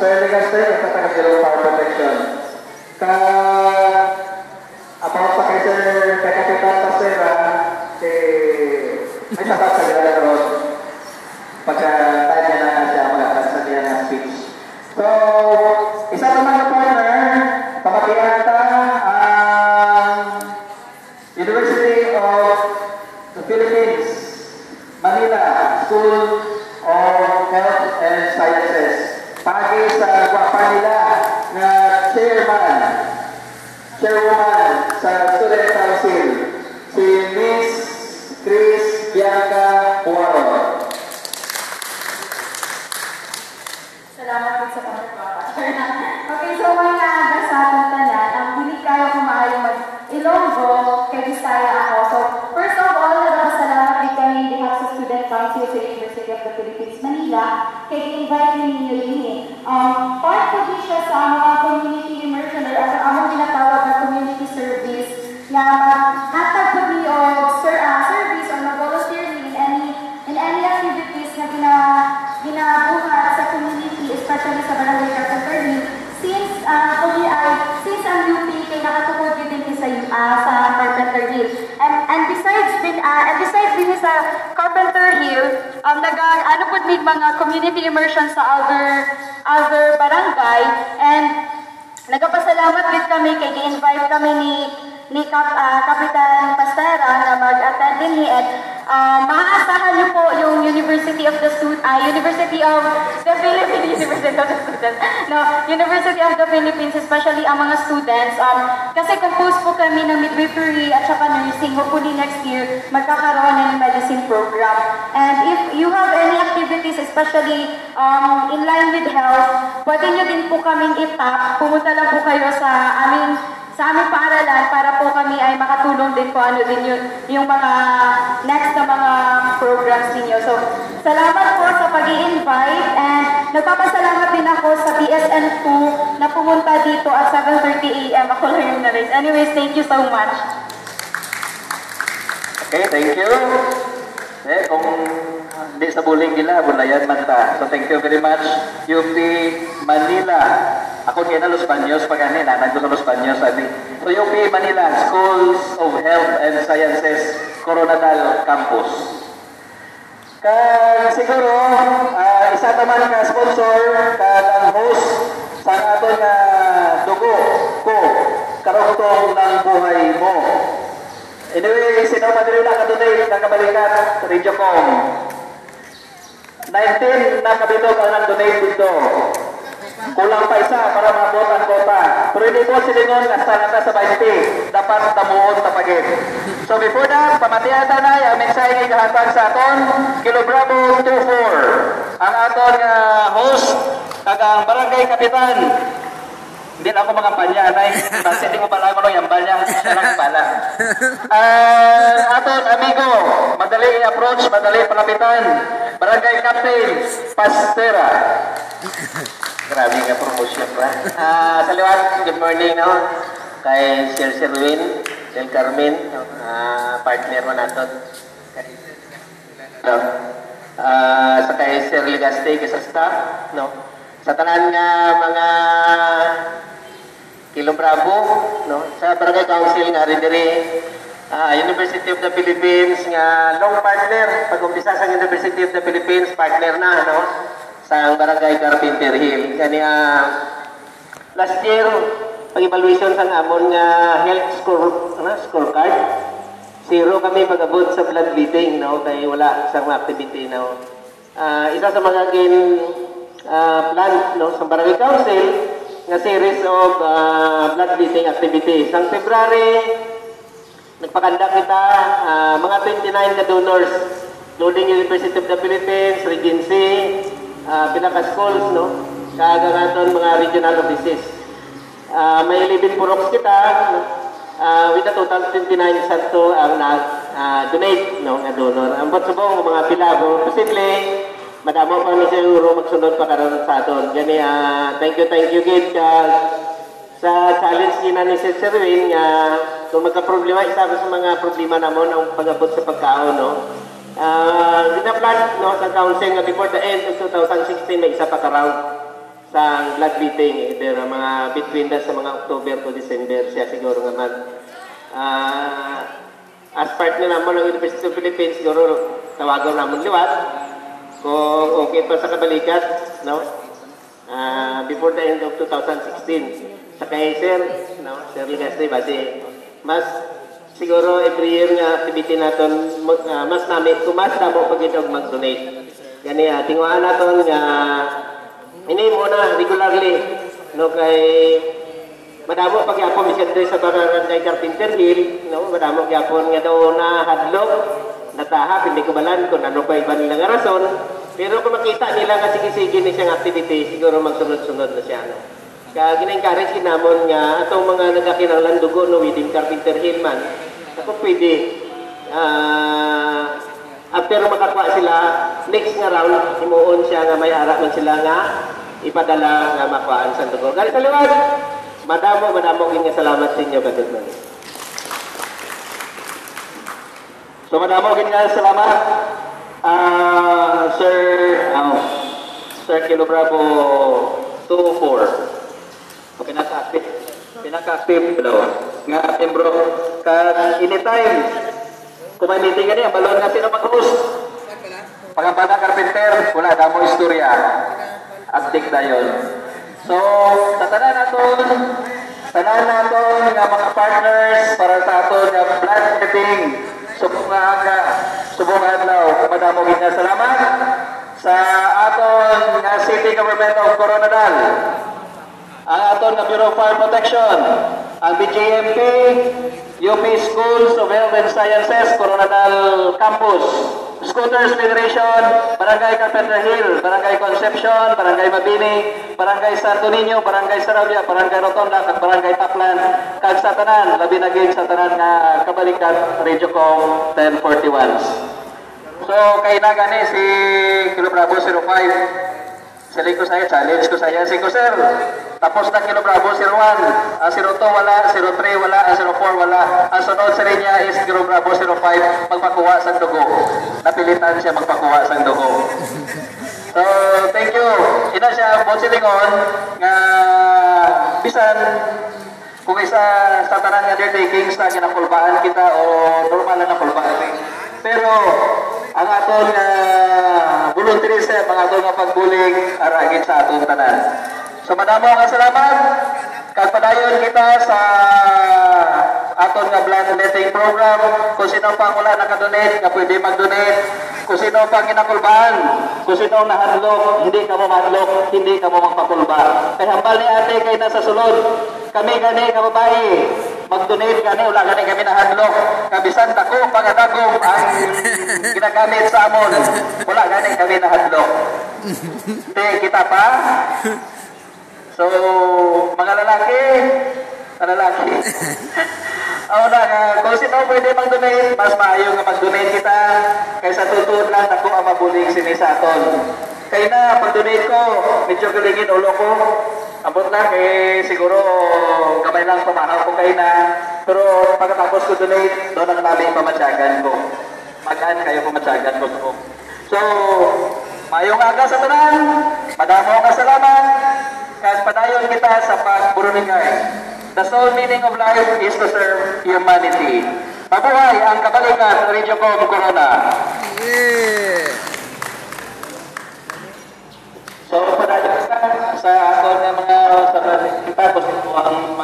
Sir Legaste, ito taga-Zero Power Protection. About sa kay Sir Kapitan Pasera, may sapat sa nila na ron. Pagka tayo niya na siya mag-atas na niya na speech. So, isa naman na partner, pamatihan ta ang University of the Philippines, Manila, School of Health and Sciences. Pagi sa gwapa nila na chairwoman sa Student Council, si Miss Chris Bianca Puaro. Salamat po sa pagpapapa. Okay, so mga aga sa ating tanan, ang hindi kayo kumaayo mag-Ilonggo, kay Bisaya ako. So, first of all, nagpasalamat din kami in behalf sa Student Council sa University of the Philippines, Manila, kay invite ninyo din. Part po din siya sa mga community immersion or ang among tinatawag na community service na hatag po din o service or mag-volunteer in any activities na ginabuhat sa community, especially sa Barangay Carpenter. Since ang UP kay nakatukod din sa Carpenter Hill. And besides din sa Carpenter Hill, ano po may mga community immersion sa other barangay, and nagpasalamat din kami kay gi-invite kami ni Kapitan Pastera na mag-attend din at maaasahan niyo po yung University of the Philippines, University of the Philippines, especially ang mga students. Kasi compose po kami ng midwifery at saka nursing. Hopefully next year, magkakaroon ng medicine program. And if you have any activities, especially in line with health, pwede nyo din po kaming itap. Pumunta lang po kayo sa aming paaralan para po kami ay makatulong din po ano din yung mga next na mga programs ninyo. So, salamat po sa pag-i-invite, and nagpapasalamat din ako sa BSN2 na pumunta dito at 7:30 AM. Ako lang yung na-raise. Anyways, thank you so much. Okay, thank you. Kung hindi sa buling nila, bulayan man ta. So, thank you very much, UP Manila. Ako kaya na Los Baños, pag nanag ko sa Los Baños, sabi. So, UP Manila, Schools of Health and Sciences, Coronadal Campus. Siguro, isa naman ka sponsor, ang host sa aton na dugo ko, karugtong ng buhay mo. Anyway, sino pa rin nakadonate ng kabalikat sa Radiocom? 19 na kabitog ang nag-donate dito. Kulang pa isa para mabot ang kota. Pero hindi ko silingon hasta nata sa 20. Dapat tamuon tapagin. So before that, pamatihan tanay ang mensahe ng kahatag sa aton, Kilo Bravo 24. Ang aton host, kagang barangay kapitan. Hindi na ako mga panyanay. Kasi hindi ko pala ako nung yambal niya. Siya lang pala. Aton, amigo, madali i-approach, madali palapitan. Barangay Captain Pastera. Grabe nga promotion ba? Sa liwat, good morning no? Kay Sir Sherwin, Del Carmen, partner mo natin. Sa kay Sir Legaste, sa staff, no? Sa tanan nga mga Kilo Bravo, no? Sa Barangay Council nga rin diri, University of the Philippines nga long partner, pag-umpisa sa University of the Philippines, partner na, no? Sa Barangay Carpenter Hill. Kani last year, pag-evaluation sa amon nga health scorecard, 0 kami pag-abot sa blood bleeding, no? Kaya wala sa mga activity, no? Isa sa mga plan, no? Sa Barangay Council, nga series of blood bleeding activities. Sa February, nagpakanda kita mga 29 ka donors, including University of the Philippines, Regency, Pinaka Schools, no? Kagagaton mga regional offices. May 11 puroks kita, with a total 29 santo ang nag-donate, no? Nga donor. Ang batsubong mga pilabo, posible, madamo pa ni siguro magsunod pa karon sa aton. Gani, thank you Gid sa challenge niya ni Sir Sherwin nga kung magka-problema, isa ko sa mga problema namon ang pag-abot sa pagkaon, no. Ginaplan, no, sa council nga before the end of 2016 may isa pa ka round. sa blood meeting, either mga between sa mga October to December siya siguro nga mag as partner naman ng University of Philippines, siguro tawagan naman liwat kung okay pa sa kabalikat, no? Before the end of 2016. Sa kay Sir, no? Sir Legaspi, basi mas siguro every year nga activity natin mas namin, kung mas damo pag-idog mag-donate. Gani, tingwaan natin nga ini muna regularly, no, kay madamo pagyapon miskin sa barangay Carpenter Hill, no, madamo gyapon nga daw na hadlok, natahap, hindi ko balan kung ano pa iba nila nga rason, pero kung makita nila nga sige-sige ni siyang activity, siguro magsunod-sunod na siya, no. Kaya gina-encourage kinamon nga atong mga nagkakinanglan dugo, no, within Carpenter Hill man, ako pwede after makakuha sila next nga round, himuon siya nga may ara man sila nga ipadala nga makuhaan sa dugo. Galing sa liwag, madamo nga salamat sa inyo kadto man. So madamo nga salamat Sir Kilo Bravo 24. Pinaka-active daw nga membro kan anytime kung may meeting gani, balon nga sino mag-host. Pagambana Carpenter, wala na mo istorya. Active na yun. So, tatanan naton nga mga partners para sa aton nga blood meeting. Subong adlaw, madamo gid nga salamat sa aton nga City Government of Coronadal. Ang aton nga Bureau of Fire Protection, ang BJMP, UP Schools of Health and Sciences, Coronadal Campus, Scooters Federation, Barangay Carpenter Hill, Barangay Concepcion, Barangay Mabini, Barangay Santo Niño, Barangay Sarabia, Barangay Rotonda, at Barangay Taplan, kag sa tanan, labi na gid sa tanan nga kabalikat Radiocom 1041. So kay na gani si Kilo Bravo 05. Sili ko saya, challenge ko saya. Sige sir, tapos na Kilo Bravo 01. Ang 02 wala, 03 wala, ang 04 wala. Ang sunod sa linya is Kilo Bravo 05, magpakuha sa dugo. Napilitan siya magpakuha sa dugo. So, thank you. Ina siya, bonsilingon, nga bisan, kung isa sa tanan nga undertaking sa ginakulbaan kita o normal na nakulbaan. Pero, ang aton voluntary step, ang aton nga pagbulig aragin sa aton tanan. So madamo nga salamat. Kag padayon kita sa aton nga blood donating program. Kung sino pa wala nakadonate, nga pwede mag-donate. Kung sino pa ginakulbaan, kung sino nahadlok, hindi ka mo mahadlok, hindi ka mo magpakulba. Kaya hambal ni ate kay nasa sulod. Kami gani ka babae, mag-donate gani, wala gani kami nahadlok. Kabisan dako, pagadagom ang ginagamit sa amon. Wala gani kami nahadlok. Hindi, kita pa. So, mga lalaki, kung sino pwede mag-donate, mas maayo nga mag-donate kita kaysa tutuod lang ako ang mabuling sinisaton. Kaya na, pag-donate ko, medyo galingin ulo ko. Abot lang, siguro kamay lang pamahaw ko kayo na. Pero pagkatapos ko donate, doon ang namin pamatyagan ko. Magaan kayo pamatyagan ko. So, mayong aga sa tanan, madamo ka salamat. Kahit padayon kita sa pagburuningay. The sole meaning of life is to serve humanity. Mabuhay ang kabalikat ng Radiocom Corona. Yeah. So, padayon ka sa ako ng mga sa kita, kung sino ang